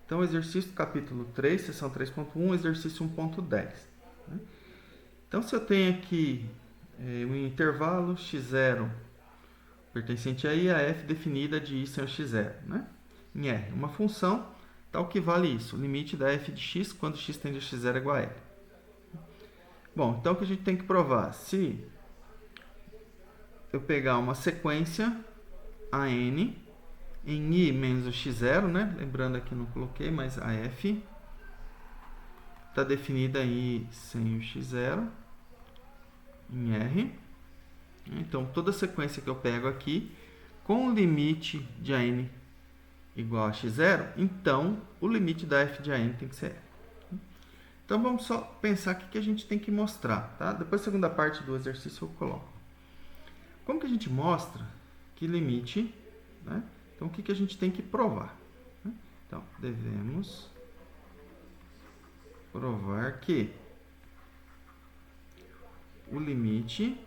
Então, exercício capítulo 3, seção 3.1, exercício 1.10. Né? Então, se eu tenho aqui um intervalo x0 pertencente a I, a f definida de I sem o x0, né? Em R, uma função tal que vale isso, o limite da f de x quando x tende a x0 é igual a L. Bom, então o que a gente tem que provar? Se eu pegar uma sequência a n em I menos o x0, né? Lembrando aqui não coloquei, mas a f está definida em I sem o x0 em R. Então, toda sequência que eu pego aqui, com o limite de AN igual a x0, então o limite da f de AN tem que ser R. Então, vamos só pensar o que a gente tem que mostrar. Tá? Depois, a segunda parte do exercício eu coloco. Como que a gente mostra que limite... Né? Então, o que a gente tem que provar? Então, devemos provar que o limite,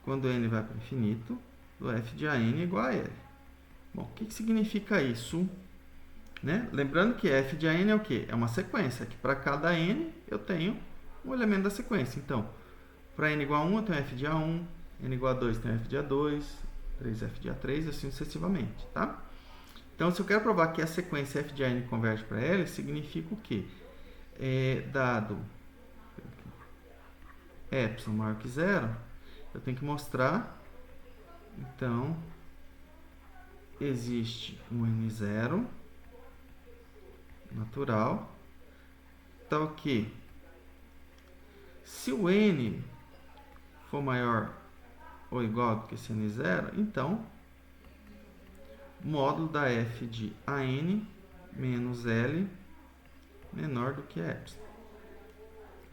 quando n vai para o infinito, do f de AN é igual a L. Bom, o que significa isso? Né? Lembrando que f de AN é o quê? É uma sequência, que para cada n eu tenho um elemento da sequência. Então, para n igual a 1 eu tenho f de A1, n igual a 2 eu tenho f de A2, 3f de A3 e assim sucessivamente. Tá? Então, se eu quero provar que a sequência f de AN converge para L, significa o quê? Dado epsilon maior que zero, eu tenho que mostrar, então, existe um n0 natural, tal que, se o n for maior ou igual do que esse n0, então, módulo da f de AN menos L menor do que epsilon.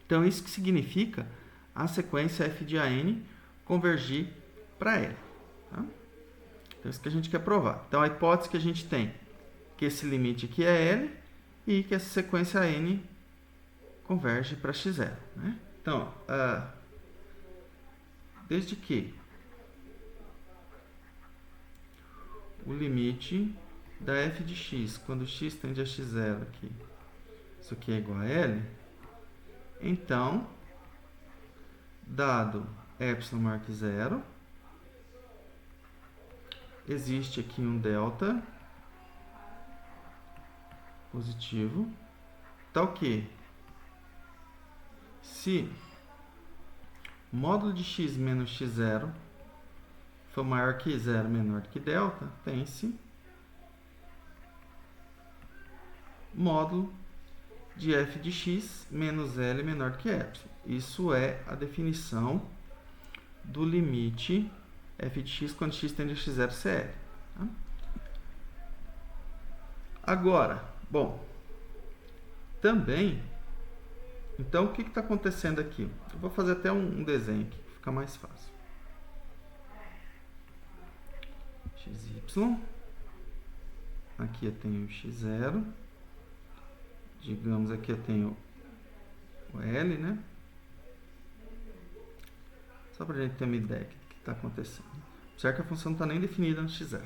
Então, isso que significa a sequência f de AN convergir para L. Tá? Então, isso que a gente quer provar. Então, a hipótese que a gente tem que esse limite aqui é L e que essa sequência N converge para x0. Né? Então, desde que o limite da f de x, quando x tende a x0 aqui, isso aqui é igual a L, então, dado epsilon maior que zero, existe aqui um delta positivo, tal que, se o módulo de x menos x0 for maior que zero, menor do que delta, tem-se módulo de f de x menos L menor do que epsilon. Isso é a definição do limite f de x quando x tende a x0 ser L. Tá? Agora, bom, também, então o que está acontecendo aqui? Eu vou fazer até um desenho aqui, que fica mais fácil. xy, aqui eu tenho x0, digamos aqui eu tenho o L, né? Só para a gente ter uma ideia do que está acontecendo. Observe que a função não está nem definida no x0.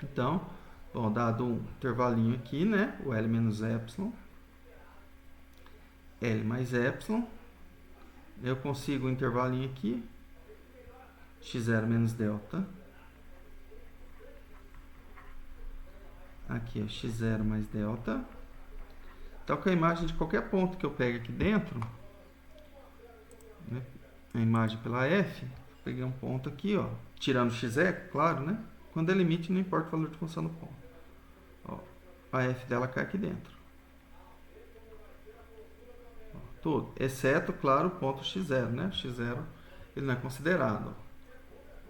Então, bom, dado um intervalinho aqui, né? O L menos epsilon, L mais epsilon, eu consigo um intervalinho aqui, x0 menos delta, aqui é x0 mais delta, então com a imagem de qualquer ponto que eu pegue aqui dentro, né, a imagem pela f, peguei um ponto aqui, ó, tirando x é, claro, né? Quando é limite, não importa o valor de função do ponto. Ó, a f dela cai aqui dentro. Ó, tudo, exceto, claro, o ponto x0, né? x0 ele não é considerado.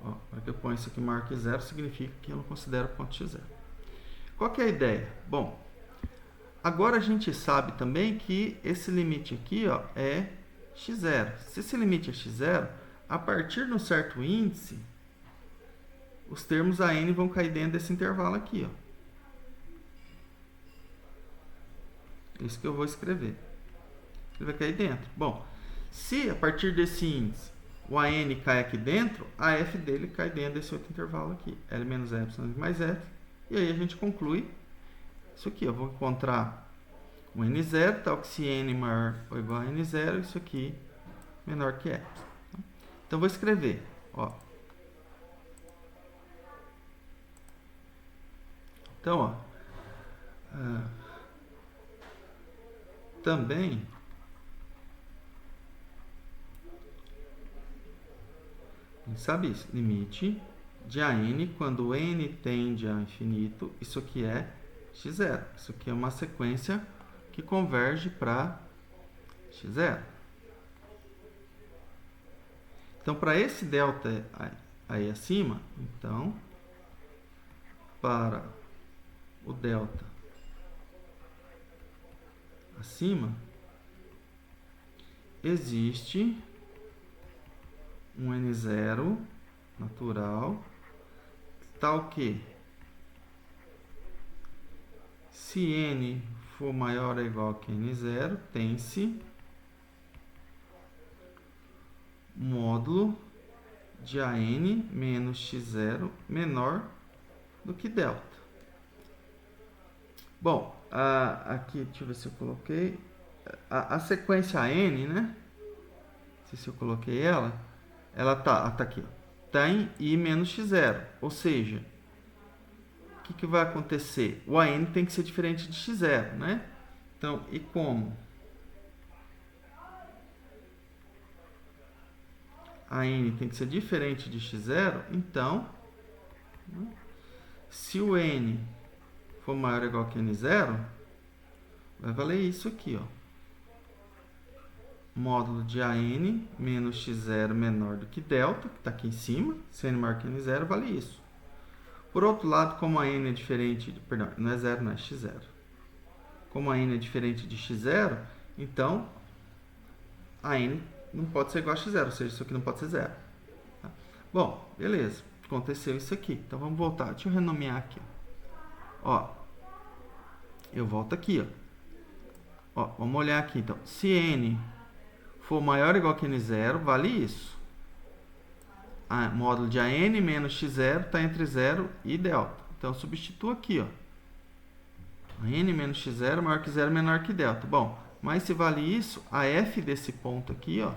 Ó, para que eu ponha isso aqui maior que zero, significa que eu não considero o ponto x0. Qual que é a ideia? Bom, agora a gente sabe também que esse limite aqui, ó, é x0. Se esse limite é x0, a partir de um certo índice, os termos AN vão cair dentro desse intervalo aqui, ó. Isso que eu vou escrever. Ele vai cair dentro. Bom, se a partir desse índice o AN cai aqui dentro, a f dele cai dentro desse outro intervalo aqui. L menos epsilon mais f. E aí a gente conclui isso aqui. Eu vou encontrar o n0, tal que se n maior ou igual a n0, isso aqui menor que epsilon. Então, vou escrever, ó. Então, ó, também a gente sabe isso, limite de a n quando n tende a infinito, isso aqui é x0. Isso aqui é uma sequência que converge para x0. Então, para esse delta aí acima, então, para o delta acima, existe um n0 natural, tal que, se n for maior ou igual que n0, tem-se módulo de an menos x0 menor do que delta. Bom, aqui, deixa eu ver se eu coloquei a sequência n, né? Não sei se eu coloquei ela tá aqui, ó. Tá em i menos x0, ou seja, o que vai acontecer? O an tem que ser diferente de x0, né? Então, e como a n tem que ser diferente de x0, então, se o n for maior ou igual que n0, vai valer isso aqui, ó. Módulo de an menos x0 menor do que delta, que está aqui em cima, se n maior que n0, vale isso. Por outro lado, como a n é diferente, perdão, não é 0, não é x0. Como a n é diferente de x0, então a n não pode ser igual a x0, ou seja, isso aqui não pode ser 0. Tá? Bom, beleza, aconteceu isso aqui. Então vamos voltar, deixa eu renomear aqui. Ó, eu volto aqui, ó. Vamos olhar aqui, então. Se n for maior ou igual que n0, vale isso. Módulo de an menos x0 está entre 0 e delta. Então, eu substituo aqui, ó. N menos x0 maior que 0 menor que delta. Bom, mas se vale isso, a f desse ponto aqui, ó,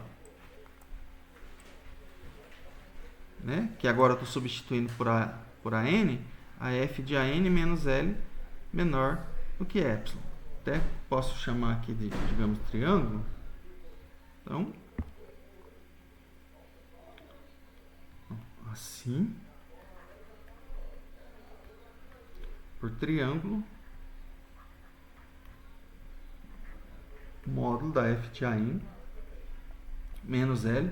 né, que agora eu estou substituindo por an, a f de an menos L menor do que epsilon. Até posso chamar aqui de, digamos, triângulo. Então, assim, por triângulo, módulo da f de an menos L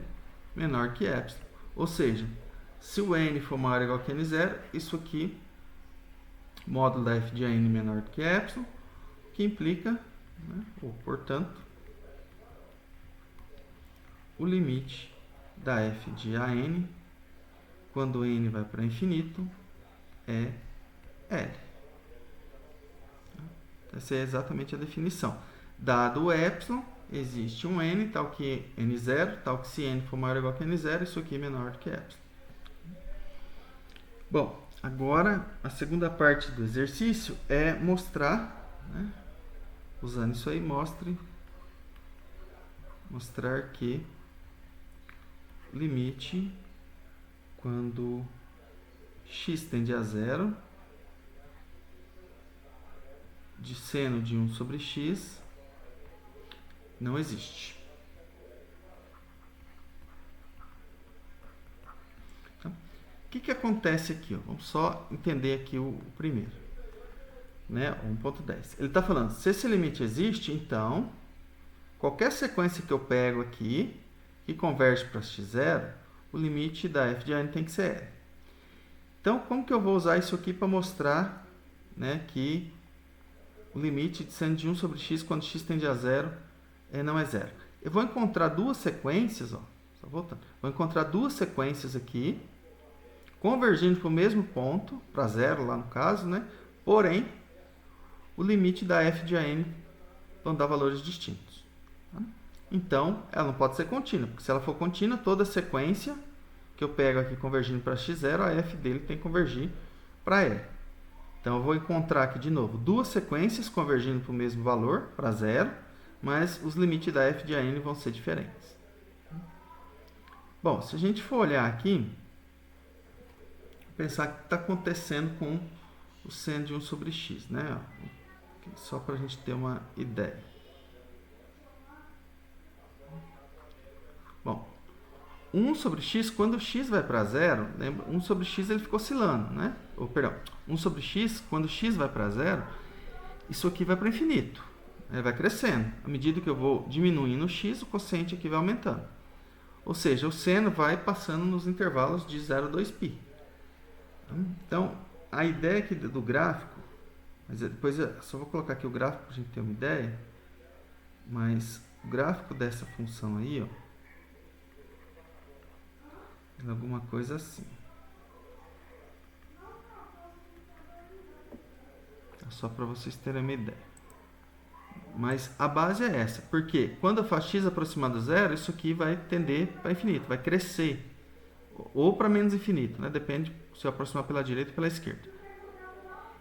menor que epsilon. Ou seja, se o n for maior ou igual que n0, isso aqui, módulo da f de an menor do que epsilon, que implica, né, ou portanto, o limite da f de an, quando n vai para infinito, é L. Essa é exatamente a definição. Dado o epsilon, existe um n, tal que n0, tal que se n for maior ou igual que n0, isso aqui é menor do que epsilon. Bom, agora a segunda parte do exercício é mostrar, né, usando isso aí, mostrar que o limite, quando x tende a 0, de seno de 1 sobre x, não existe. Então, o que acontece aqui? Ó? Vamos só entender aqui o primeiro, né? 1.10. Ele está falando, se esse limite existe, então, qualquer sequência que eu pego aqui, que converge para x0, o limite da f de an tem que ser L. Então, como que eu vou usar isso aqui para mostrar, né, que o limite de seno de 1 sobre x, quando x tende a 0, não é 0? Eu vou encontrar duas sequências, ó, só voltando. Vou encontrar duas sequências aqui, convergindo para o mesmo ponto, para 0 lá no caso, né? Porém, o limite da f de an vão dar valores distintos. Tá? Então, ela não pode ser contínua, porque se ela for contínua, toda sequência que eu pego aqui convergindo para x0, a f dele tem que convergir para L. Então, eu vou encontrar aqui de novo duas sequências convergindo para o mesmo valor, para zero, mas os limites da f de an vão ser diferentes. Bom, se a gente for olhar aqui, pensar o que está acontecendo com o seno de 1 sobre x, né? Só para a gente ter uma ideia. Bom, 1 sobre x, quando x vai para zero, lembra, 1 sobre x ele fica oscilando, né? Ou, perdão, 1 sobre x, quando x vai para zero, isso aqui vai para o infinito. Ele vai crescendo. À medida que eu vou diminuindo o x, o quociente aqui vai aumentando. Ou seja, o seno vai passando nos intervalos de 0 a 2π. Então, a ideia aqui do gráfico, mas depois eu só vou colocar aqui o gráfico para a gente ter uma ideia, mas o gráfico dessa função aí, ó, é alguma coisa assim. Só para vocês terem uma ideia. Mas a base é essa, porque quando eu faço x aproximado do zero, isso aqui vai tender para infinito, vai crescer, ou para menos infinito, né? Depende se eu aproximar pela direita ou pela esquerda.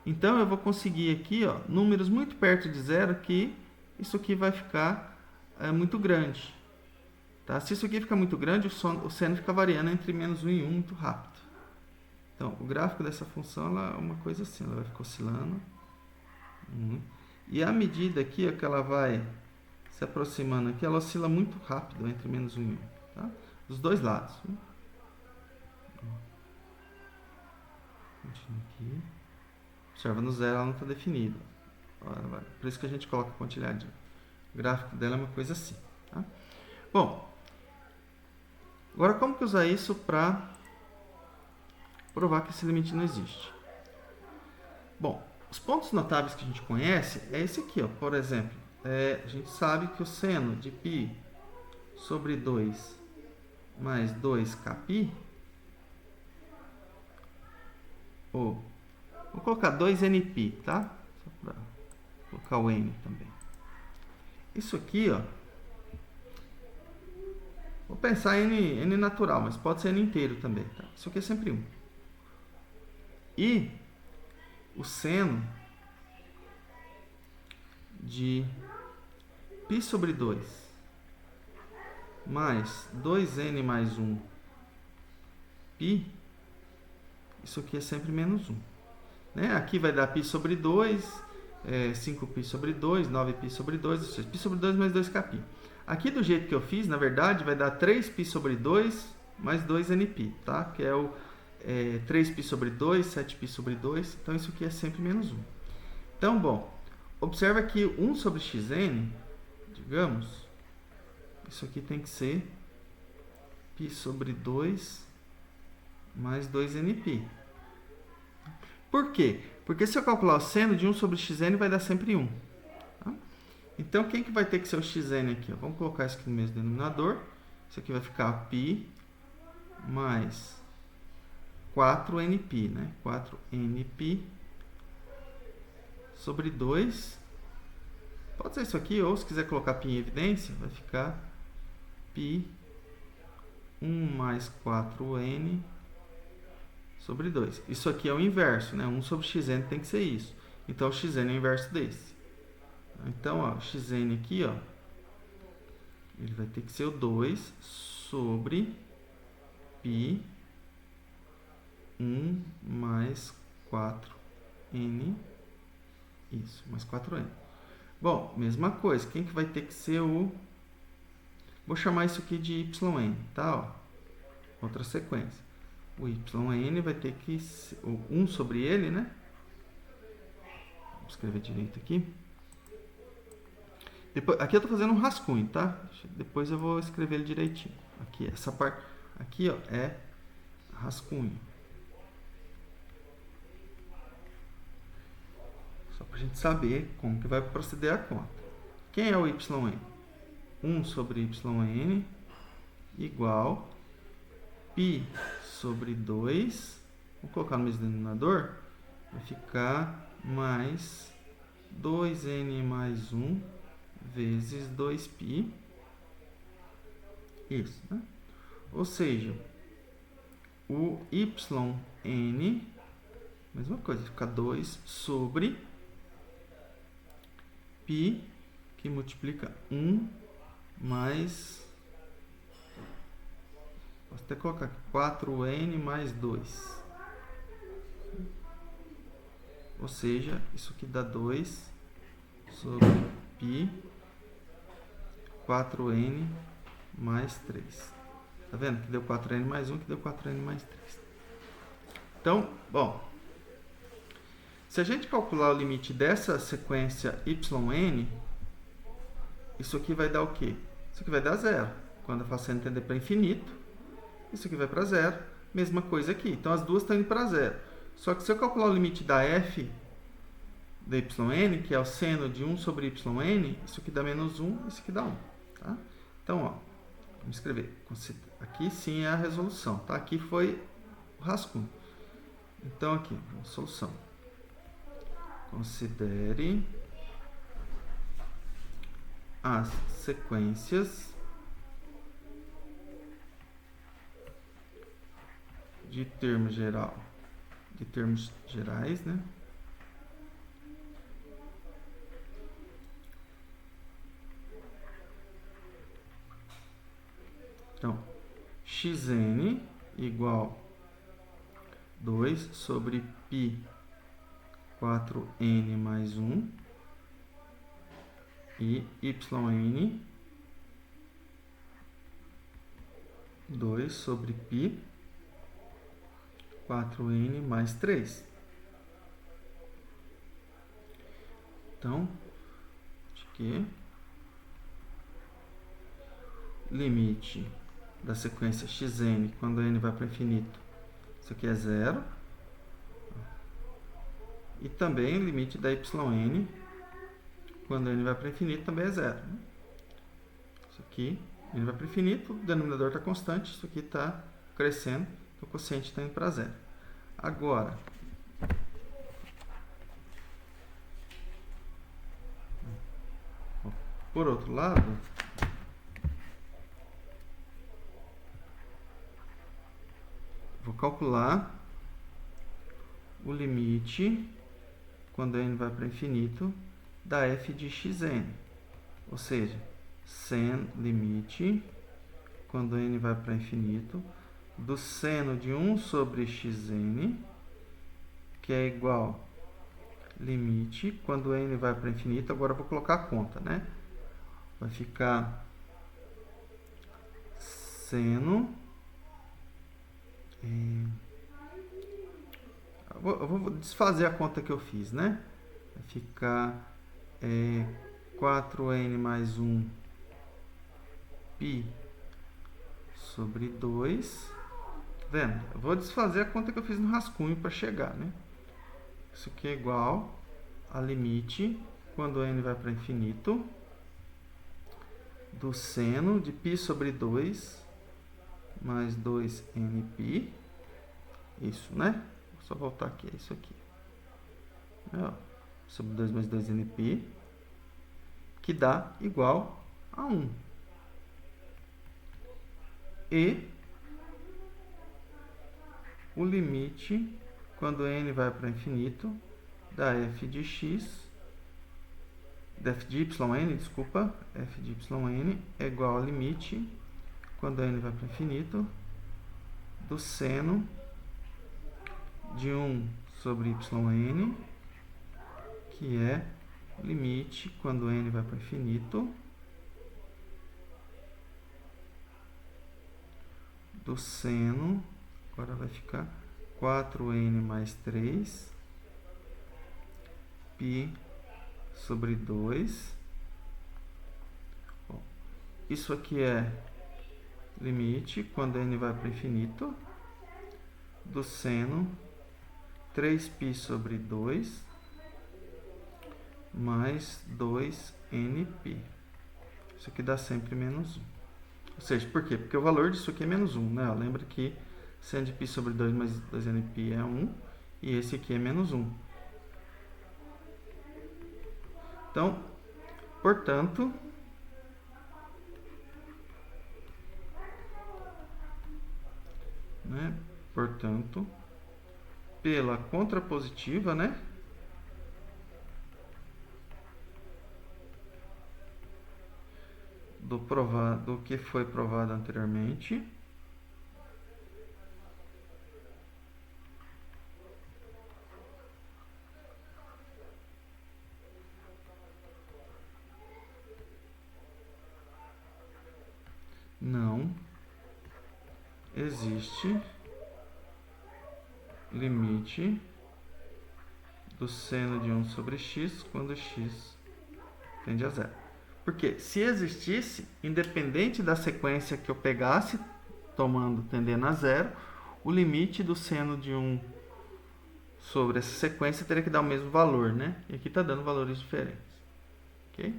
Então eu vou conseguir aqui, ó, números muito perto de zero, que isso aqui vai ficar muito grande. Tá? Se isso aqui ficar muito grande, o seno fica variando entre menos 1 e 1 muito rápido. Então, o gráfico dessa função ela é uma coisa assim, ela vai ficar oscilando. E à medida aqui, ó, que ela vai se aproximando aqui, ela oscila muito rápido entre menos 1 e 1. Tá? Dos dois lados. Continua aqui. Observa, no zero ela não está definida. Por isso que a gente coloca pontilhadinho. O gráfico dela é uma coisa assim. Tá? Bom, agora como que usar isso para provar que esse limite não existe? Bom, os pontos notáveis que a gente conhece é esse aqui, ó. Por exemplo, a gente sabe que o seno de π sobre 2 mais 2kπ, ou vou colocar 2nπ, tá? Só para colocar o n também. Isso aqui, ó, vou pensar em n natural, mas pode ser n inteiro também, tá? Isso aqui é sempre 1. E o seno de π sobre 2 mais 2n mais 1π, isso aqui é sempre menos 1. Né? Aqui vai dar π sobre 2, 5π sobre 2, 9π sobre 2, ou seja, π sobre 2 mais 2kπ. Aqui do jeito que eu fiz, na verdade, vai dar 3π sobre 2 mais 2nπ, tá? Que é o 3π sobre 2, 7π sobre 2, então isso aqui é sempre menos 1. Então, bom, observa que 1 sobre xn, digamos, isso aqui tem que ser π sobre 2 mais 2nπ. Por quê? Porque se eu calcular o seno de 1 sobre xn, vai dar sempre 1. Tá? Então, quem que vai ter que ser o xn aqui? Ó? Vamos colocar isso aqui no mesmo denominador. Isso aqui vai ficar π mais 4nπ, né? 4nπ sobre 2. Pode ser isso aqui, ou se quiser colocar π em evidência, vai ficar π 1 mais 4n sobre 2. Isso aqui é o inverso, né? 1 sobre xn tem que ser isso. Então, o xn é o inverso desse. Então, ó, o xn aqui, ó, ele vai ter que ser o 2 sobre π 1 mais 4n. Isso, mais 4n. Bom, mesma coisa. Quem que vai ter que ser o... Vou chamar isso aqui de yn, tá? Ó, outra sequência. O yn vai ter que ser o 1 sobre ele, né? Vou escrever direito aqui. Depois, aqui eu estou fazendo um rascunho, tá? Depois eu vou escrever ele direitinho. Aqui, essa parte aqui, ó, é rascunho. Só para a gente saber como que vai proceder a conta. Quem é o yn? 1 sobre yn igual π sobre 2, vou colocar no mesmo denominador, vai ficar mais 2n mais 1 vezes 2π. Isso, né? Ou seja, o yn Mesma coisa, fica 2 sobre π, que multiplica 1 mais... Posso até colocar aqui, 4n mais 2. Ou seja, isso aqui dá 2 sobre π 4n mais 3. Tá vendo? Que deu 4n mais 1, que deu 4n mais 3. Então, bom, se a gente calcular o limite dessa sequência yn, isso aqui vai dar o quê? Isso aqui vai dar 0. Quando eu faço n tender para infinito, isso aqui vai para 0. Mesma coisa aqui. Então, as duas estão indo para 0. Só que se eu calcular o limite da f da yn, que é o seno de 1 sobre yn, isso aqui dá menos 1, isso aqui dá 1. Tá? Então, ó, vamos escrever. Aqui sim é a resolução. Tá? Aqui foi o rascunho. Então, aqui, a solução. Considere as sequências de termos gerais, né? Então, xn igual 2 sobre π 4n mais 1 e yn 2 sobre π 4n mais 3. Então, de que limite da sequência xn quando n vai para infinito, isso aqui é 0. E também o limite da yn quando n vai para infinito também é 0. Isso aqui, n vai para infinito, o denominador está constante, isso aqui está crescendo, então o quociente está indo para 0. Agora, por outro lado, vou calcular o limite quando n vai para infinito da f de xn. Ou seja, sen limite quando n vai para infinito do seno de 1 sobre xn, que é igual limite quando n vai para infinito. Agora eu vou colocar a conta, né? Vai ficar seno... Eu vou desfazer a conta que eu fiz, né? Vai ficar 4n mais 1 π sobre 2. Tá vendo? Eu vou desfazer a conta que eu fiz no rascunho para chegar, né? Isso aqui é igual a limite, quando n vai para infinito, do seno de π sobre 2 mais 2nπ. Isso, né? Vou só voltar aqui, é isso aqui. Ó, sobre 2 mais 2nπ, que dá igual a 1. E o limite, quando n vai para infinito, da f de x, da f de yn, desculpa, f de yn é igual ao limite, quando n vai para infinito, do seno de 1 sobre yn, que é limite, quando n vai para infinito, do seno, agora vai ficar 4n mais 3, π sobre 2. Bom, isso aqui é limite, quando n vai para infinito, do seno 3π sobre 2 mais 2nπ. Isso aqui dá sempre menos 1. Ou seja, por quê? Porque o valor disso aqui é menos 1, né? Lembra que seno de π sobre 2 mais 2nπ é 1, e esse aqui é menos 1. Então, portanto, pela contrapositiva, né? Do que foi provado anteriormente. Não existe limite do seno de 1 sobre x quando x tende a zero. Porque se existisse, independente da sequência que eu pegasse, tendendo a zero, o limite do seno de 1 sobre essa sequência teria que dar o mesmo valor, né? E aqui está dando valores diferentes. Ok?